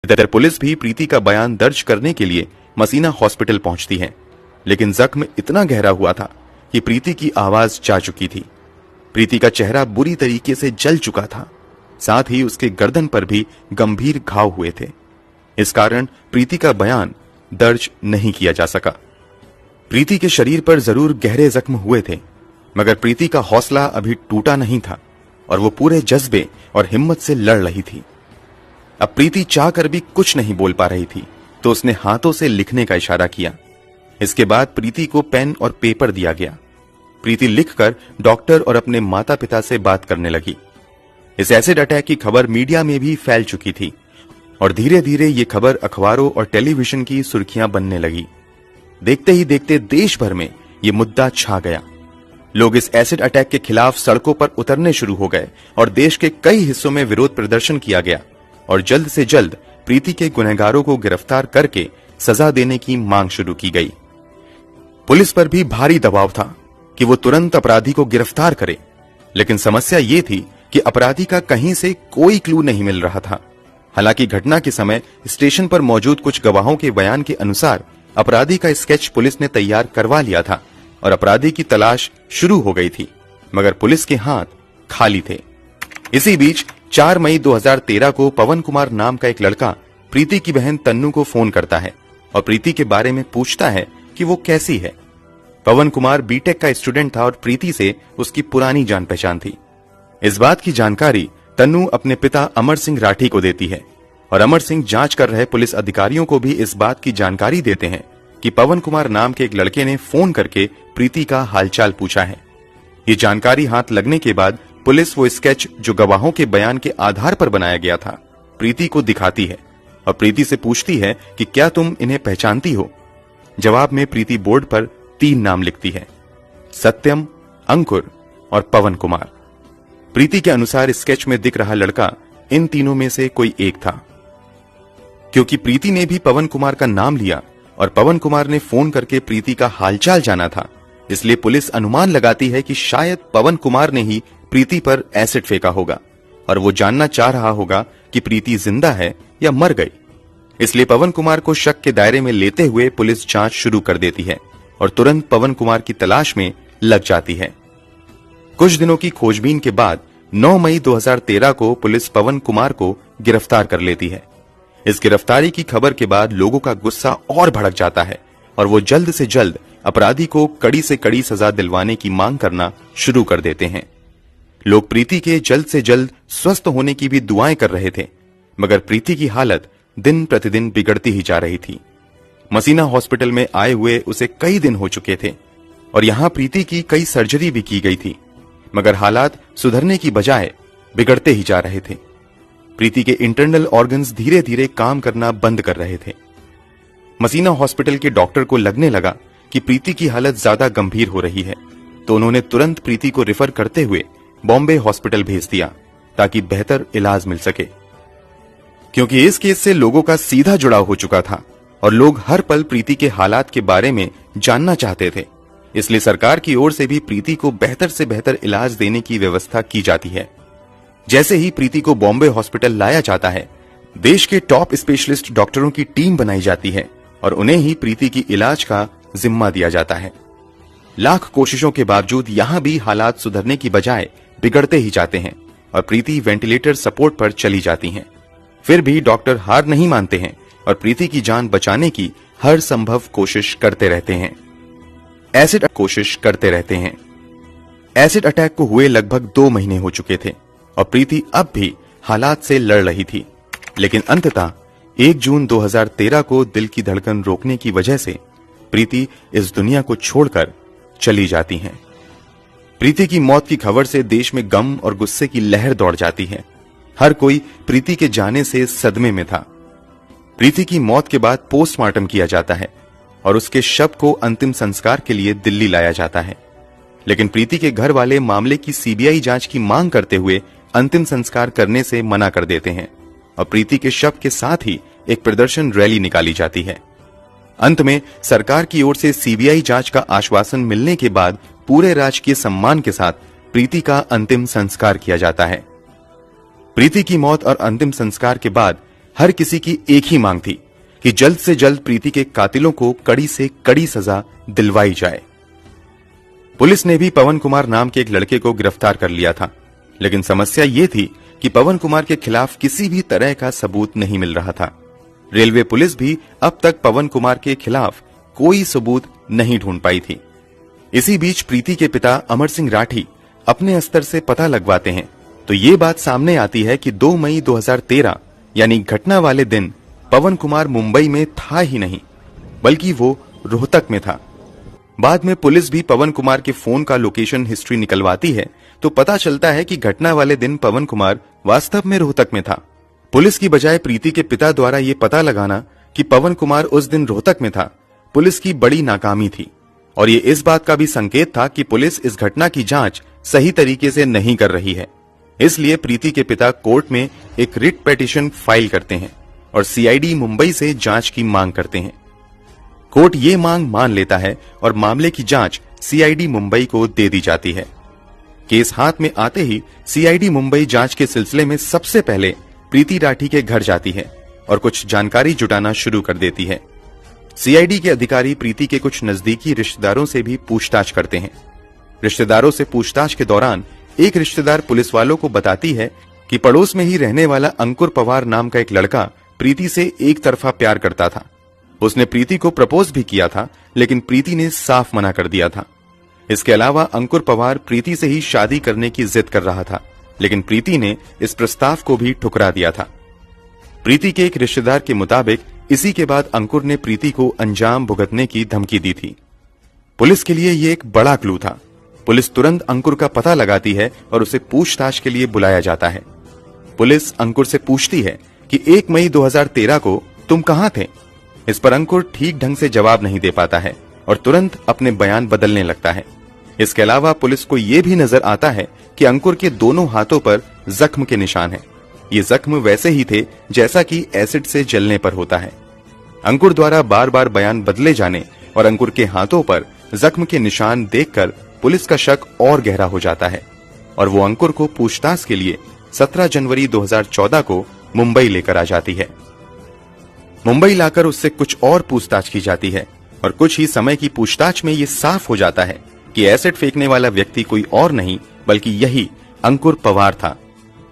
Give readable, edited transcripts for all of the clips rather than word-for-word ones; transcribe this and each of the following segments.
इधर पुलिस भी प्रीति का बयान दर्ज करने के लिए मसीना हॉस्पिटल पहुंचती है, लेकिन जख्म इतना गहरा हुआ था कि प्रीति की आवाज जा चुकी थी। प्रीति का चेहरा बुरी तरीके से जल चुका था, साथ ही उसके गर्दन पर भी गंभीर घाव हुए थे। इस कारण प्रीति का बयान दर्ज नहीं किया जा सका। प्रीति के शरीर पर जरूर गहरे जख्म हुए थे, मगर प्रीति का हौसला अभी टूटा नहीं था और वो पूरे जज्बे और हिम्मत से लड़ रही थी। अब प्रीति चाहकर भी कुछ नहीं बोल पा रही थी, तो उसने हाथों से लिखने का इशारा किया। इसके बाद प्रीति को पेन और पेपर दिया गया। प्रीति लिखकर डॉक्टर और अपने माता पिता से बात करने लगी। इस एसिड अटैक की खबर मीडिया में भी फैल चुकी थी और धीरे धीरे ये खबर अखबारों और टेलीविजन की सुर्खियां बनने लगी। देखते ही देखते देश भर में ये मुद्दा छा गया। लोग इस एसिड अटैक के खिलाफ सड़कों पर उतरने शुरू हो गए और देश के कई हिस्सों में विरोध प्रदर्शन किया गया और जल्द से जल्द प्रीति के गुनहगारों को गिरफ्तार करके सजा देने की मांग शुरू की गई। पुलिस पर भी भारी दबाव था कि वो तुरंत अपराधी को गिरफ्तार करे, लेकिन समस्या ये थी कि अपराधी का कहीं से कोई क्लू नहीं मिल रहा था। हालांकि घटना के समय स्टेशन पर मौजूद कुछ गवाहों के बयान के अनुसार अपराधी का स्केच पुलिस ने तैयार करवा लिया था और अपराधी की तलाश शुरू हो गई थी, मगर पुलिस के हाथ खाली थे। इसी बीच 4 मई 2013 को पवन कुमार नाम का एक लड़का प्रीति की बहन तन्नू को फोन करता है और प्रीति के बारे में पूछता है कि वो कैसी है। पवन कुमार बीटेक का स्टूडेंट था और प्रीति से उसकी पुरानी जान पहचान थी। इस बात की जानकारी तन्नू अपने पिता अमर सिंह राठी को देती है और अमर सिंह जांच कर रहे पुलिस अधिकारियों को भी इस बात की जानकारी देते हैं कि पवन कुमार नाम के एक लड़के ने फोन करके प्रीति का हालचाल पूछा है। ये जानकारी हाथ लगने के बाद पुलिस वो स्केच जो गवाहों के बयान के आधार पर बनाया गया था प्रीति को दिखाती है और प्रीति से पूछती है कि क्या तुम इन्हें पहचानती हो। जवाब में प्रीति बोर्ड पर 3 नाम लिखती है, सत्यम, अंकुर और पवन कुमार। प्रीति के अनुसार स्केच में दिख रहा लड़का इन तीनों में से कोई एक था। क्योंकि प्रीति ने भी पवन कुमार का नाम लिया और पवन कुमार ने फोन करके प्रीति का हालचाल जाना था, इसलिए पुलिस अनुमान लगाती है कि शायद पवन कुमार ने ही प्रीति पर एसिड फेंका होगा और वो जानना चाह रहा होगा कि प्रीति जिंदा है या मर गई। इसलिए पवन कुमार को शक के दायरे में लेते हुए पुलिस जांच शुरू कर देती है और तुरंत पवन कुमार की तलाश में लग जाती है। कुछ दिनों की खोजबीन के बाद 9 मई 2013 को पुलिस पवन कुमार को गिरफ्तार कर लेती है। इस गिरफ्तारी की खबर के बाद लोगों का गुस्सा और भड़क जाता है और वो जल्द से जल्द अपराधी को कड़ी से कड़ी सजा दिलवाने की मांग करना शुरू कर देते हैं। लोग प्रीति के जल्द से जल्द स्वस्थ होने की भी दुआएं कर रहे थे, मगर प्रीति की हालत दिन प्रतिदिन बिगड़ती ही जा रही थी। मसीना हॉस्पिटल में आए हुए उसे कई दिन हो चुके थे और यहां प्रीति की कई सर्जरी भी की गई थी, मगर हालात सुधरने की बजाय बिगड़ते ही जा रहे थे। प्रीति के इंटरनल ऑर्गन्स धीरे धीरे काम करना बंद कर रहे थे। मसीना हॉस्पिटल के डॉक्टर को लगने लगा कि प्रीति की हालत ज्यादा गंभीर हो रही है, तो उन्होंने तुरंत प्रीति को रेफर करते हुए बॉम्बे हॉस्पिटल भेज दिया ताकि बेहतर इलाज मिल सके। क्योंकि इस केस से लोगों का सीधा जुड़ाव हो चुका था और लोग हर पल प्रीति के हालात के बारे में जानना चाहते थे, इसलिए सरकार की ओर से भी प्रीति को बेहतर से बेहतर इलाज देने की व्यवस्था की जाती है। जैसे ही प्रीति को बॉम्बे हॉस्पिटल लाया जाता है, देश के टॉप स्पेशलिस्ट डॉक्टरों की टीम बनाई जाती है और उन्हें ही प्रीति की इलाज का जिम्मा दिया जाता है। लाख कोशिशों के बावजूद यहां भी हालात सुधरने की बजाय बिगड़ते ही जाते हैं और प्रीति वेंटिलेटर सपोर्ट पर चली जाती हैं। फिर भी डॉक्टर हार नहीं मानते हैं और प्रीति की जान बचाने की हर संभव कोशिश करते रहते हैं। एसिड अटैक को हुए लगभग 2 महीने हो चुके थे और प्रीति अब भी हालात से लड़ रही थी, लेकिन अंततः 1 जून 2013 को दिल की धड़कन रोकने की वजह से प्रीति इस दुनिया को छोड़कर चली जाती हैं। प्रीति की मौत की खबर से देश में गम और गुस्से की लहर दौड़ जाती है। हर कोई प्रीति के जाने से सदमे में था। प्रीति की मौत के बाद पोस्टमार्टम किया जाता है और उसके शव को अंतिम संस्कार के लिए दिल्ली लाया जाता है, लेकिन प्रीति के घर वाले मामले की सीबीआई जांच की मांग करते हुए अंतिम संस्कार करने से मना कर देते हैं और प्रीति के शव के साथ ही एक प्रदर्शन रैली निकाली जाती है। अंत में सरकार की ओर से सीबीआई जांच का आश्वासन मिलने के बाद पूरे राजकीय सम्मान के साथ प्रीति का अंतिम संस्कार किया जाता है। प्रीति की मौत और अंतिम संस्कार के बाद हर किसी की एक ही मांग थी कि जल्द से जल्द प्रीति के कातिलों को कड़ी से कड़ी सजा दिलवाई जाए। पुलिस ने भी पवन कुमार नाम के एक लड़के को गिरफ्तार कर लिया था, लेकिन समस्या ये थी कि पवन कुमार के खिलाफ किसी भी तरह का सबूत नहीं मिल रहा था। रेलवे पुलिस भी अब तक पवन कुमार के खिलाफ कोई सबूत नहीं ढूंढ पाई थी। इसी बीच प्रीति के पिता अमर सिंह राठी अपने स्तर से पता लगवाते हैं तो ये बात सामने आती है कि 2 मई 2013 यानी घटना वाले दिन पवन कुमार मुंबई में था ही नहीं, बल्कि वो रोहतक में था। बाद में पुलिस भी पवन कुमार के फोन का लोकेशन हिस्ट्री निकलवाती है तो पता चलता है कि घटना वाले दिन पवन कुमार वास्तव में रोहतक में था। पुलिस की बजाय प्रीति के पिता द्वारा ये पता लगाना कि पवन कुमार उस दिन रोहतक में था, पुलिस की बड़ी नाकामी थी और ये इस बात का भी संकेत था कि पुलिस इस घटना की जांच सही तरीके से नहीं कर रही है। इसलिए प्रीति के पिता कोर्ट में एक रिट पिटीशन फाइल करते हैं और सीआईडी मुंबई से जांच की मांग करते हैं। कोर्ट ये मांग मान लेता है और मामले की जांच सीआईडी मुंबई को दे दी जाती है। केस हाथ में आते ही सीआईडी मुंबई जांच के सिलसिले में सबसे पहले प्रीति राठी के घर जाती है और कुछ जानकारी जुटाना शुरू कर देती है। सीआईडी के अधिकारी प्रीति के कुछ नजदीकी रिश्तेदारों से भी पूछताछ करते हैं। रिश्तेदारों से पूछताछ के दौरान एक रिश्तेदार पुलिस वालों को बताती है कि पड़ोस में ही रहने वाला अंकुर पवार नाम का एक लड़का प्रीति से एक तरफा प्यार करता था। उसने प्रीति को प्रपोज भी किया था, लेकिन प्रीति ने साफ मना कर दिया था। इसके अलावा अंकुर पवार प्रीति से ही शादी करने की जिद कर रहा था, लेकिन प्रीति ने इस प्रस्ताव को भी ठुकरा दिया था। प्रीति के एक रिश्तेदार के मुताबिक इसी के बाद अंकुर ने प्रीति को अंजाम भुगतने की धमकी दी थी। पुलिस के लिए ये एक बड़ा क्लू था। पुलिस तुरंत अंकुर का पता लगाती है और उसे पूछताछ के लिए बुलाया जाता है। पुलिस अंकुर से पूछती है कि 1 मई 2013 को तुम कहां थे? इस पर अंकुर ठीक ढंग से जवाब नहीं दे पाता है और तुरंत अपने बयान बदलने लगता है। इसके अलावा पुलिस को यह भी नजर आता है कि अंकुर के दोनों हाथों पर जख्म के निशान हैं। ये जख्म वैसे ही थे जैसा कि एसिड से जलने पर होता है। अंकुर द्वारा बार बार बयान बदले जाने और अंकुर के हाथों पर जख्म के निशान देखकर पुलिस का शक और गहरा हो जाता है और वो अंकुर को पूछताछ के लिए 17 जनवरी 2014 को मुंबई लेकर आ जाती है। मुंबई लाकर उससे कुछ और पूछताछ की जाती है और कुछ ही समय की पूछताछ में ये साफ हो जाता है कि एसिड फेंकने वाला व्यक्ति कोई और नहीं बल्कि यही अंकुर पवार था।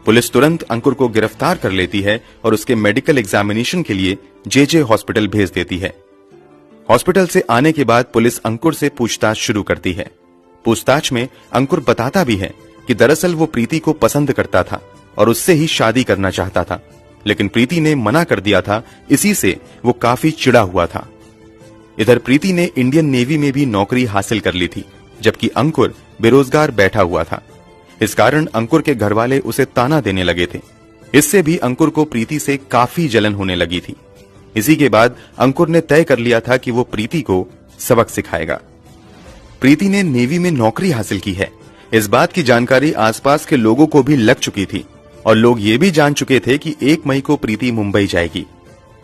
पुलिस तुरंत अंकुर को गिरफ्तार कर लेती है और उसके मेडिकल एग्जामिनेशन के लिए जेजे हॉस्पिटल भेज देती है। हॉस्पिटल से आने के बाद पुलिस अंकुर से पूछताछ शुरू करती है। पूछताछ में अंकुर बताता भी है कि दरअसल वो प्रीति को पसंद करता था और उससे ही शादी करना चाहता था, लेकिन प्रीति ने मना कर दिया था। इसी से वो काफी चिढ़ा हुआ था। इधर प्रीति ने इंडियन नेवी में भी नौकरी हासिल कर ली थी, जबकि अंकुर बेरोजगार बैठा हुआ था। इस कारण अंकुर के घरवाले उसे ताना देने लगे थे। इससे भी अंकुर को प्रीति से काफी जलन होने लगी थी। इसी के बाद अंकुर ने तय कर लिया था कि वो प्रीति को सबक सिखाएगा। प्रीति ने नेवी में नौकरी हासिल की है, इस बात की जानकारी आसपास के लोगों को भी लग चुकी थी और लोग ये भी जान चुके थे कि 1 मई को प्रीति मुंबई जाएगी।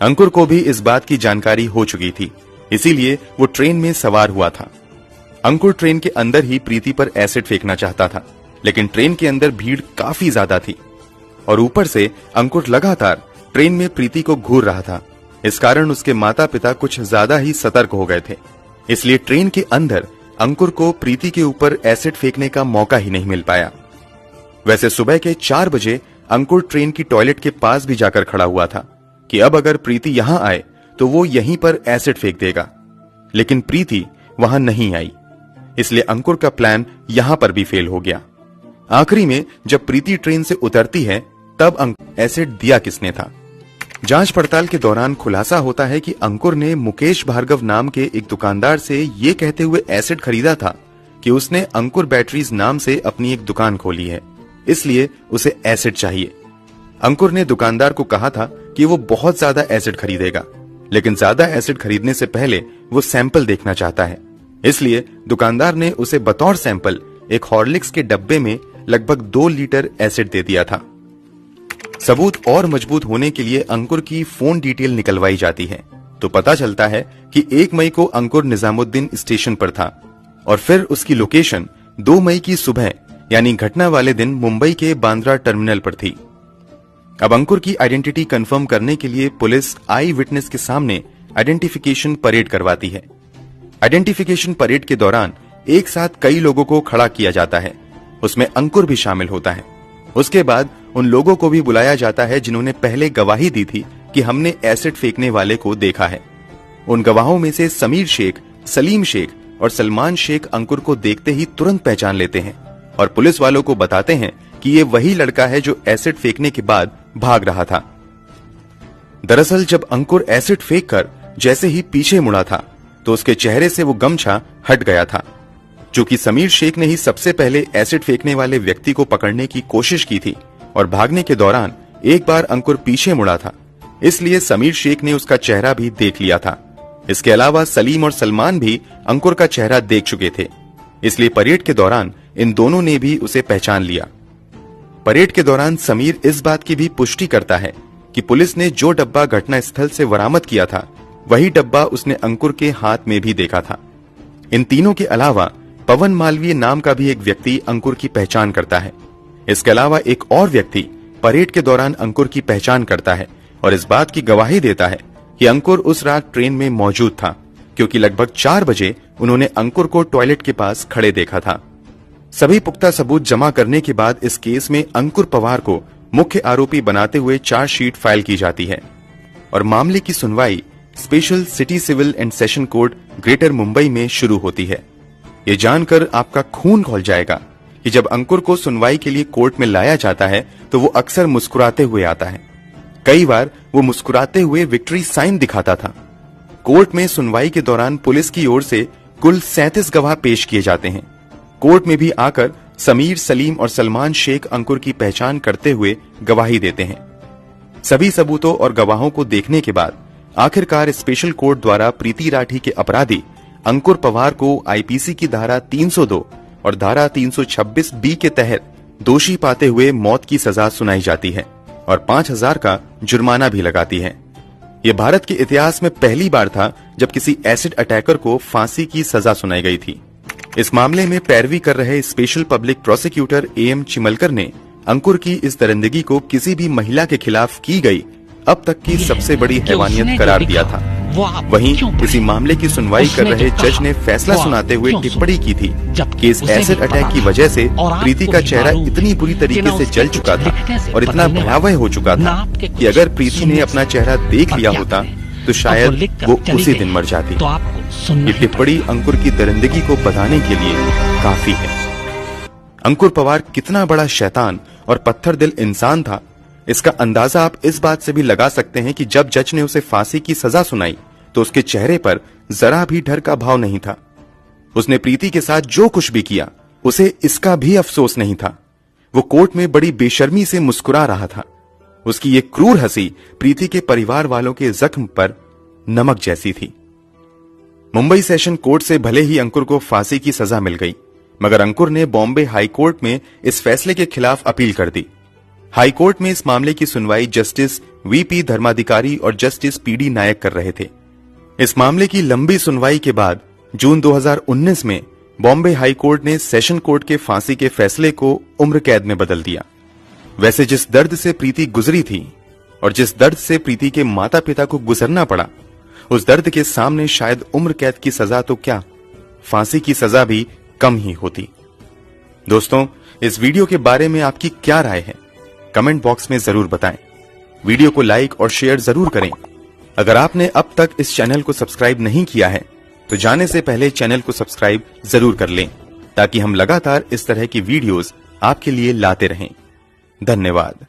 अंकुर को भी इस बात की जानकारी हो चुकी थी, इसीलिए वो ट्रेन में सवार हुआ था। अंकुर ट्रेन के अंदर ही प्रीति पर एसिड फेंकना चाहता था, लेकिन ट्रेन के अंदर भीड़ काफी ज्यादा थी और ऊपर से अंकुर लगातार ट्रेन में प्रीति को घूर रहा था। इस कारण उसके माता पिता कुछ ज्यादा ही सतर्क हो गए थे, इसलिए ट्रेन के अंदर अंकुर को प्रीति के ऊपर एसिड फेंकने का मौका ही नहीं मिल पाया। वैसे सुबह के 4 बजे अंकुर ट्रेन की टॉयलेट के पास भी जाकर खड़ा हुआ था कि अब अगर प्रीति यहां आए तो वो यहीं पर एसिड फेंक देगा, लेकिन प्रीति वहां नहीं आई, इसलिए अंकुर का प्लान यहां पर भी फेल हो गया। आखिरी में जब प्रीति ट्रेन से उतरती है तब एसिड दिया किसने था? जांच पड़ताल के दौरान खुलासा होता है कि अंकुर ने मुकेश भार्गव नाम के एक दुकानदार से ये कहते हुए एसिड खरीदा था कि उसने अंकुर बैटरीज नाम से अपनी एक दुकान खोली है, इसलिए उसे एसिड चाहिए। अंकुर ने दुकानदार को कहा था कि वो बहुत ज्यादा एसिड खरीदेगा, लेकिन ज्यादा एसिड खरीदने से पहले वो सैंपल देखना चाहता है, इसलिए दुकानदार ने उसे बतौर सैंपल एक हॉर्लिक्स के डब्बे में लगभग 2 लीटर एसिड दे दिया था। सबूत और मजबूत होने के लिए अंकुर की फोन डिटेल निकलवाई जाती है तो पता चलता है कि 1 मई को अंकुर निजामुद्दीन स्टेशन पर था और फिर उसकी लोकेशन 2 मई की सुबह यानी घटना वाले दिन मुंबई के बांद्रा टर्मिनल पर थी। अब अंकुर की आइडेंटिटी कंफर्म करने के लिए पुलिस आई विटनेस के सामने आइडेंटिफिकेशन परेड करवाती है। आइडेंटिफिकेशन परेड के दौरान एक साथ कई लोगों को खड़ा किया जाता है, उसमें अंकुर भी शामिल होता है। उसके बाद उन लोगों को भी बुलाया जाता है जिन्होंने पहले गवाही दी थी कि हमने एसिड फेंकने वाले को देखा है। उन गवाहों में से समीर शेख, सलीम शेख और सलमान शेख अंकुर को देखते ही तुरंत पहचान लेते हैं और पुलिस वालों को बताते हैं कि ये वही लड़का है जो एसिड फेंकने के बाद भाग रहा था। दरअसल जब अंकुर एसिड फेंक कर जैसे ही पीछे मुड़ा था तो उसके चेहरे से वो गमछा हट गया था। चूंकि समीर शेख ने ही सबसे पहले एसिड फेंकने वाले व्यक्ति को पकड़ने की कोशिश की थी और भागने के दौरान एक बार अंकुर पीछे मुड़ा था, इसलिए समीर शेख ने उसका चेहरा भी देख लिया था। इसके अलावा सलीम और सलमान भी अंकुर का चेहरा देख चुके थे, इसलिए परेड के दौरान इन दोनों ने भी उसे पहचान लिया। परेड के दौरान समीर इस बात की भी पुष्टि करता है कि पुलिस ने जो डब्बा घटना स्थल से बरामद किया था वही डब्बा उसने अंकुर के हाथ में भी देखा था। इन तीनों के अलावा पवन मालवीय नाम का भी एक व्यक्ति अंकुर की पहचान करता है। इसके अलावा एक और व्यक्ति परेड के दौरान अंकुर की पहचान करता है और इस बात की गवाही देता है कि अंकुर उस रात ट्रेन में मौजूद था, क्योंकि लगभग 4 बजे उन्होंने अंकुर को टॉयलेट के पास खड़े देखा था। सभी पुख्ता सबूत जमा करने के बाद इस केस में अंकुर पवार को मुख्य आरोपी बनाते हुए चार्जशीट फाइल की जाती है और मामले की सुनवाई special city civil and session court greater Mumbai में शुरू होती है। ये जानकर आपका खून खौल जाएगा कि जब अंकुर को सुनवाई के लिए कोर्ट में लाया जाता है तो वो अक्सर मुस्कुराते हुए आता है। कई बार वो मुस्कुराते हुए विक्ट्री साइन दिखाता था। कोर्ट में सुनवाई के दौरान पुलिस की ओर से कुल 37 गवाह पेश किए जाते हैं। कोर्ट में भी आकर समीर, सलीम और सलमान शेख अंकुर की पहचान करते हुए गवाही देते हैं। सभी सबूतों और गवाहों को देखने के बाद आखिरकार स्पेशल कोर्ट द्वारा प्रीति राठी के अपराधी अंकुर पवार को आईपीसी की धारा 302 और धारा 326 बी के तहत दोषी पाते हुए मौत की सजा सुनाई जाती है और 5,000 का जुर्माना भी लगाती है। यह भारत के इतिहास में पहली बार था जब किसी एसिड अटैकर को फांसी की सजा सुनाई गई थी। इस मामले में पैरवी कर रहे स्पेशल पब्लिक प्रोसिक्यूटर एएम चिमलकर ने अंकुर की इस दरिंदगी को किसी भी महिला के खिलाफ की गई अब तक की सबसे बड़ी हैवानियत करार दिया था। वहीं इसी मामले की सुनवाई कर रहे जज ने फैसला सुनाते हुए टिप्पणी की थी कि इस एसिड अटैक की वजह से प्रीति का चेहरा इतनी बुरी तरीके से जल चुका था और इतना भयावह हो चुका था कि अगर प्रीति ने अपना चेहरा देख लिया होता तो शायद वो उसी दिन मर जाती। ये टिप्पणी अंकुर की दरिंदगी को बताने के लिए काफी है। अंकुर पवार कितना बड़ा शैतान और पत्थर दिल इंसान था, इसका अंदाजा आप इस बात से भी लगा सकते हैं कि जब जज ने उसे फांसी की सजा सुनाई तो उसके चेहरे पर जरा भी डर का भाव नहीं था। उसने प्रीति के साथ जो कुछ भी किया उसे इसका भी अफसोस नहीं था। वो कोर्ट में बड़ी बेशर्मी से मुस्कुरा रहा था। उसकी ये क्रूर हंसी प्रीति के परिवार वालों के जख्म पर नमक जैसी थी। मुंबई सेशन कोर्ट से भले ही अंकुर को फांसी की सजा मिल गई, मगर अंकुर ने बॉम्बे हाई कोर्ट में इस फैसले के खिलाफ अपील कर दी। हाई कोर्ट में इस मामले की सुनवाई जस्टिस वीपी धर्माधिकारी और जस्टिस पीडी नायक कर रहे थे। इस मामले की लंबी सुनवाई के बाद जून 2019 में बॉम्बे हाई कोर्ट ने सेशन कोर्ट के फांसी के फैसले को उम्र कैद में बदल दिया। वैसे जिस दर्द से प्रीति गुजरी थी और जिस दर्द से प्रीति के माता पिता को गुजरना पड़ा, उस दर्द के सामने शायद उम्र कैद की सजा तो क्या, फांसी की सजा भी कम ही होती। दोस्तों, इस वीडियो के बारे में आपकी क्या राय है, कमेंट बॉक्स में जरूर बताएं। वीडियो को लाइक और शेयर जरूर करें। अगर आपने अब तक इस चैनल को सब्सक्राइब नहीं किया है तो जाने से पहले चैनल को सब्सक्राइब जरूर कर लें, ताकि हम लगातार इस तरह की वीडियोस आपके लिए लाते रहें। धन्यवाद।